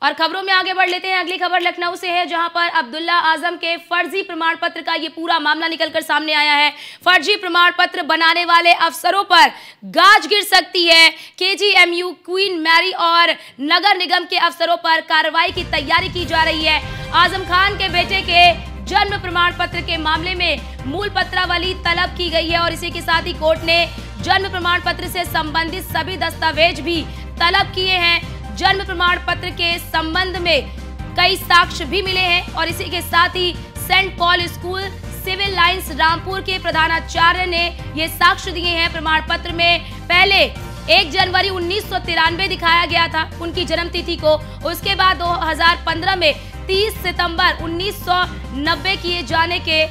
और खबरों में आगे बढ़ लेते हैं। अगली खबर लखनऊ से है, जहां पर अब्दुल्ला आजम के फर्जी प्रमाण पत्र का ये पूरा मामला निकलकर सामने आया है। फर्जी प्रमाण पत्र बनाने वाले अफसरों पर गाज गिर सकती है। केजीएमयू, क्वीन मैरी और नगर निगम के अफसरों पर कार्रवाई की तैयारी की जा रही है। आजम खान के बेटे के जन्म प्रमाण पत्र के मामले में मूल पत्रावली तलब की गई है और इसी के साथ ही कोर्ट ने जन्म प्रमाण पत्र से संबंधित सभी दस्तावेज भी तलब किए हैं। जन्म प्रमाण पत्र के संबंध में कई साक्ष्य भी मिले हैं और इसी के साथ ही Saint Paul school civil lines Rampur के प्रधानाचार्य ने ये साक्ष्य दिए हैं। प्रमाण पत्र में पहले 1 जनवरी 1993 दिखाया गया था उनकी जन्म तिथि को, उसके बाद 2015 में 30 सितंबर 1990 किए जाने के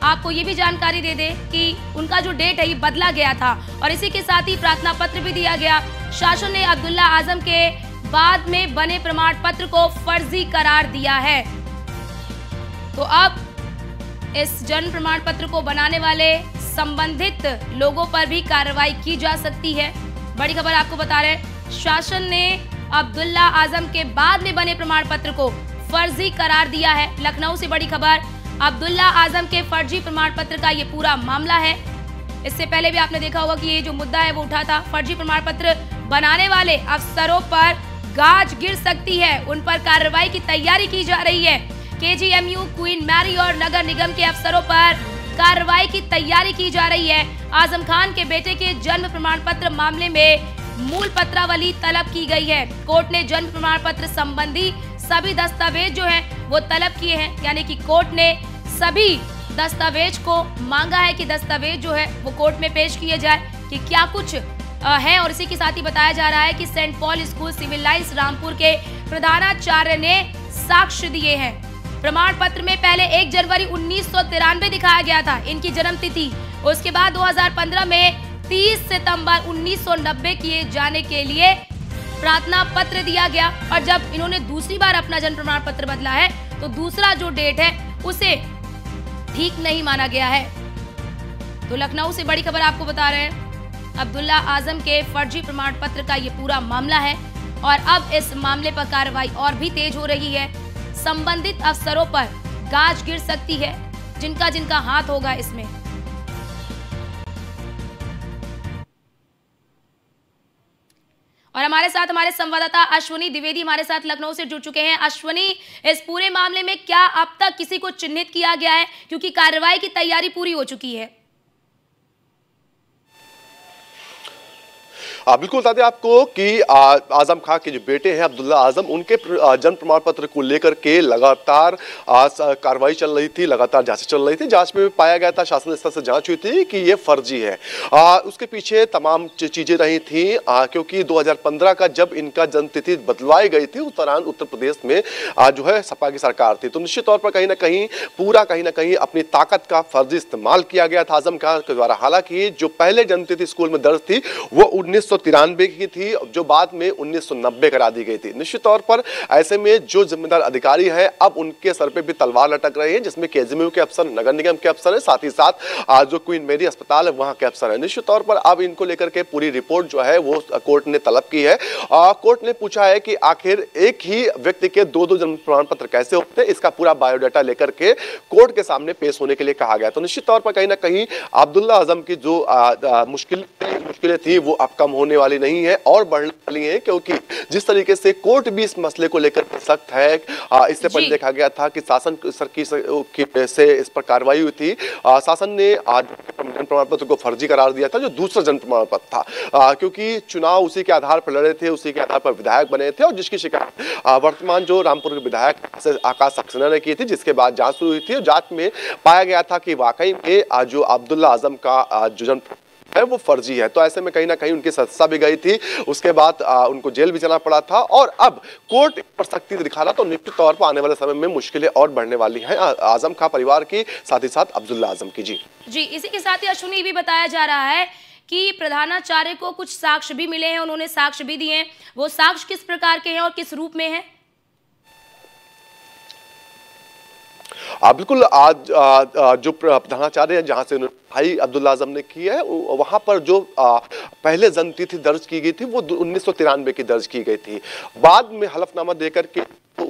आपको ये भी जानकारी दे दे कि उनका जो डेट है ये बदला गया था और इसी के साथ ही प्रार्थना पत्र भी दिया गया। शासन ने अब्दुल्ला आजम के बाद में बने प्रमाण पत्र को फर्जी करार दिया है। तो अब इस जन्म प्रमाण पत्र को बनाने वाले संबंधित लोगों पर भी कार्रवाई की जा सकती है। बड़ी खबर आपको बता रहे हैं, शासन ने अब्दुल्ला आजम के बाद में बने प्रमाण पत्र को फर्जी करार दिया है। लखनऊ से बड़ी खबर, अब्दुल्ला आजम के फर्जी प्रमाण पत्र का ये पूरा मामला है। इससे पहले भी आपने देखा होगा कि ये जो मुद्दा है वो उठा था। फर्जी प्रमाण पत्र बनाने वाले अफसरों पर गाज गिर सकती है, उन पर कार्रवाई की तैयारी की जा रही है। केजीएमयू, क्वीन मैरी और नगर निगम के अफसरों पर कार्रवाई की तैयारी की जा रही है। आजम खान के बेटे के जन्म प्रमाण पत्र मामले में मूल पत्रावली तलब की गई है। कोर्ट ने जन्म प्रमाण पत्र संबंधी सभी दस्तावेज जो हैं वो तलब किए हैं, यानी कि कोर्ट ने सभी दस्तावेज को मांगा है कि दस्तावेज जो है वो कोर्ट में पेश किए जाए कि क्या कुछ है। और इसी के साथ ही बताया जा रहा है कि Saint Paul school civil lines Rampur के प्रधानाचार्य ने साक्ष्य दिए हैं। प्रमाण पत्र में पहले 1 जनवरी 1993 दिखाया गया था इनकी जन्म तिथि, उसके बाद 2015 में 30 सितंबर 1990 किए जाने के लिए प्रार्थना पत्र दिया गया और जब इन्होंने दूसरी बार अपना जन्म प्रमाण पत्र बदला है तो दूसरा जो डेट है उसे ठीक नहीं माना गया है। तो लखनऊ से बड़ी खबर आपको बता रहे हैं, अब्दुल्ला आजम के फर्जी प्रमाण पत्र का ये पूरा मामला है और अब इस मामले पर कार्रवाई और भी तेज हो रही है। संबंधित अफसरों पर गाज गिर सकती है, जिनका जिनका हाथ होगा इसमें। और हमारे साथ हमारे संवाददाता अश्वनी द्विवेदी हमारे साथ लखनऊ से जुड़ चुके हैं। अश्वनी, इस पूरे मामले में क्या अब तक किसी को चिन्हित किया गया है, क्योंकि कार्रवाई की तैयारी पूरी हो चुकी है? बिल्कुल बता दें आपको कि आजम खान के जो बेटे हैं अब्दुल्ला आजम, उनके जन्म प्रमाण पत्र को लेकर के लगातार कार्रवाई चल रही थी, लगातार जांच चल रही थी। जांच में पाया गया था, शासन स्तर से जांच हुई थी कि ये फर्जी है। उसके पीछे तमाम चीजें रही थी, क्योंकि 2015 का जब इनका जन्म तिथि बदलवाई गई थी उस दौरान उत्तर प्रदेश में जो है सपा की सरकार थी, तो निश्चित तौर पर कहीं ना कहीं अपनी ताकत का फर्जी इस्तेमाल किया गया था आजम खान के द्वारा। हालांकि जो पहले जन्म तिथि स्कूल में दर्ज थी वो 1993 की थी, जो बाद में 1990 करा दी गई थी। निश्चित तौर पर ऐसे में जो जिम्मेदार अधिकारी हैं अब उनके सर पे भी तलवार लटक रही है, जिसमें केजीएमयू के अफसर, नगर निगम के अफसर हैं, साथ ही साथ जो क्वीन मैरी अस्पताल है वहां के अफसर हैं। निश्चित तौर पर अब इनको लेकर के पूरी रिपोर्ट जो है वो कोर्ट ने तलब की है। कोर्ट ने पूछा है कि आखिर एक ही व्यक्ति के दो जन्म प्रमाण पत्र कैसे होते हैं, इसका पूरा बायोडाटा लेकर के कोर्ट के सामने पेश होने के लिए कहा गया। तो निश्चित तौर पर कहीं ना कहीं अब्दुल्ला आजम की जो मुश्किलें थी वो अब कम होने वाली नहीं है और बढ़ने वाली है, क्योंकि जिस तरीके से कोर्ट भी इस मसले को लेकर सख्त है। इससे पहले देखा गया था कि शासन से इस पर कार्रवाई हुई थी। शासन ने आज जन्म प्रमाण पत्र को फर्जी करार दिया था, जो दूसरा जन्म प्रमाण पत्र था, क्योंकि चुनाव उसी के आधार पर लड़े थे, उसी के आधार पर विधायक बने थे और जिसकी शिकायत वर्तमान जो रामपुर के विधायक आकाश सक्सेना ने की थी, जिसके बाद जांच शुरू हुई थी और जांच में पाया गया था कि वाकई में जो अब्दुल्ला आजम का जो जन्म है वो फर्जी है। तो ऐसे में कहीं ना कहीं उनकी सजा भी गई थी, उसके बाद उनको जेल भी जाना पड़ा था और अब कोर्ट पर सख्ती दिखा रहा, तो निश्चित तौर पर आने वाले समय में मुश्किलें और बढ़ने वाली हैं आजम खान परिवार की, साथ ही साथ अब्दुल्ला आजम की। जी, इसी के साथ ही अश्विनी भी बताया जा रहा है कि प्रधानाचार्य को कुछ साक्ष्य भी मिले हैं, उन्होंने साक्ष्य भी दिए हैं। वो साक्ष्य किस प्रकार के हैं और किस रूप में हैं? बिल्कुल, आज जो प्रधानाचार्य है जहां से भाई अब्दुल्ला आजम ने की है, वहां पर जो पहले जन्म तिथि दर्ज की गई थी वो 1993 की दर्ज की गई थी। बाद में हलफनामा देकर के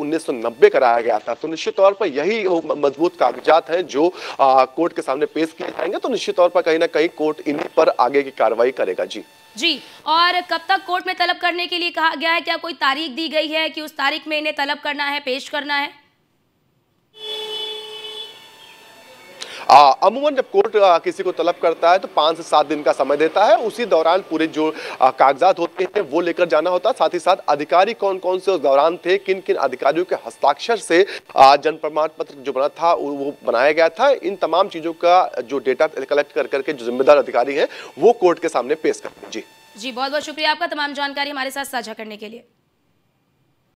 1990 कराया गया था। तो निश्चित तौर पर यही मजबूत कागजात हैं जो कोर्ट के सामने पेश किए जाएंगे। तो निश्चित तौर पर कहीं ना कहीं कोर्ट इन्हीं पर आगे की कार्रवाई करेगा। जी, और कब तक कोर्ट में तलब करने के लिए कहा गया है? क्या कोई तारीख दी गई है कि उस तारीख में इन्हें तलब करना है, पेश करना है? अमूमन जब कोर्ट किसी को तलब करता है तो 5 से 7 दिन का समय देता है। उसी दौरान पूरे जो कागजात होते हैं वो लेकर जाना होता है। साथ ही साथ अधिकारी कौन कौन से उस दौरान थे, किन किन अधिकारियों के हस्ताक्षर से जन्म प्रमाण पत्र जो बना था वो बनाया गया था, इन तमाम चीजों का जो डेटा कलेक्ट कर करके जो जिम्मेदार अधिकारी हैं वो कोर्ट के सामने पेश करते हैं। जी बहुत बहुत शुक्रिया आपका तमाम जानकारी हमारे साथ साझा करने के लिए।